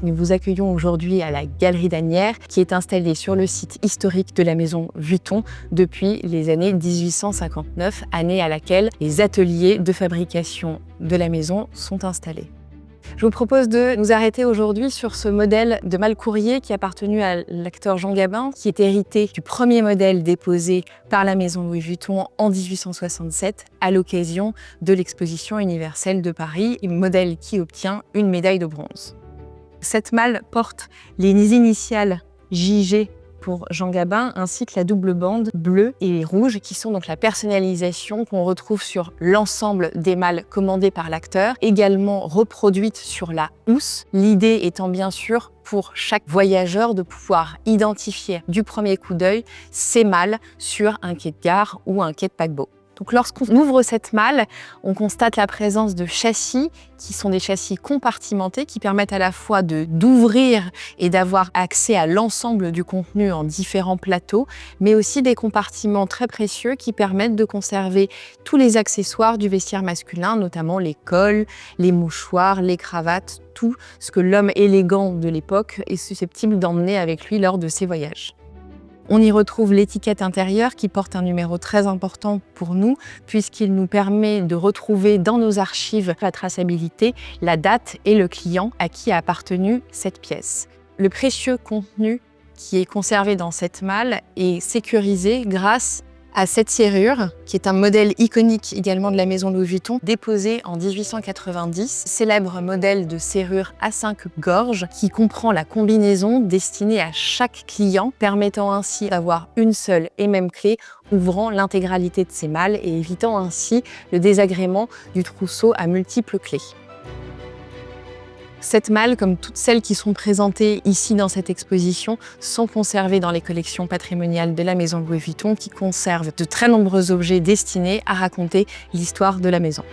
Nous vous accueillons aujourd'hui à la Galerie d'Asnières, qui est installée sur le site historique de la maison Vuitton depuis les années 1859, année à laquelle les ateliers de fabrication de la maison sont installés. Je vous propose de nous arrêter aujourd'hui sur ce modèle de mal-courrier qui a appartenu à l'acteur Jean Gabin, qui est hérité du premier modèle déposé par la maison Louis Vuitton en 1867 à l'occasion de l'exposition universelle de Paris, un modèle qui obtient une médaille de bronze. Cette malle porte les initiales JG pour Jean Gabin, ainsi que la double bande bleue et rouge, qui sont donc la personnalisation qu'on retrouve sur l'ensemble des malles commandées par l'acteur, également reproduite sur la housse. L'idée étant bien sûr pour chaque voyageur de pouvoir identifier du premier coup d'œil ces malles sur un quai de gare ou un quai de paquebot. Donc lorsqu'on ouvre cette malle, on constate la présence de châssis qui sont des châssis compartimentés qui permettent à la fois d'ouvrir et d'avoir accès à l'ensemble du contenu en différents plateaux, mais aussi des compartiments très précieux qui permettent de conserver tous les accessoires du vestiaire masculin, notamment les cols, les mouchoirs, les cravates, tout ce que l'homme élégant de l'époque est susceptible d'emmener avec lui lors de ses voyages. On y retrouve l'étiquette intérieure qui porte un numéro très important pour nous puisqu'il nous permet de retrouver dans nos archives la traçabilité, la date et le client à qui a appartenu cette pièce. Le précieux contenu qui est conservé dans cette malle est sécurisé grâce à cette serrure, qui est un modèle iconique également de la maison Louis Vuitton, déposé en 1890, célèbre modèle de serrure à 5 gorges qui comprend la combinaison destinée à chaque client, permettant ainsi d'avoir une seule et même clé ouvrant l'intégralité de ces malles et évitant ainsi le désagrément du trousseau à multiples clés. Cette malle, comme toutes celles qui sont présentées ici dans cette exposition, sont conservées dans les collections patrimoniales de la maison Louis Vuitton qui conservent de très nombreux objets destinés à raconter l'histoire de la maison.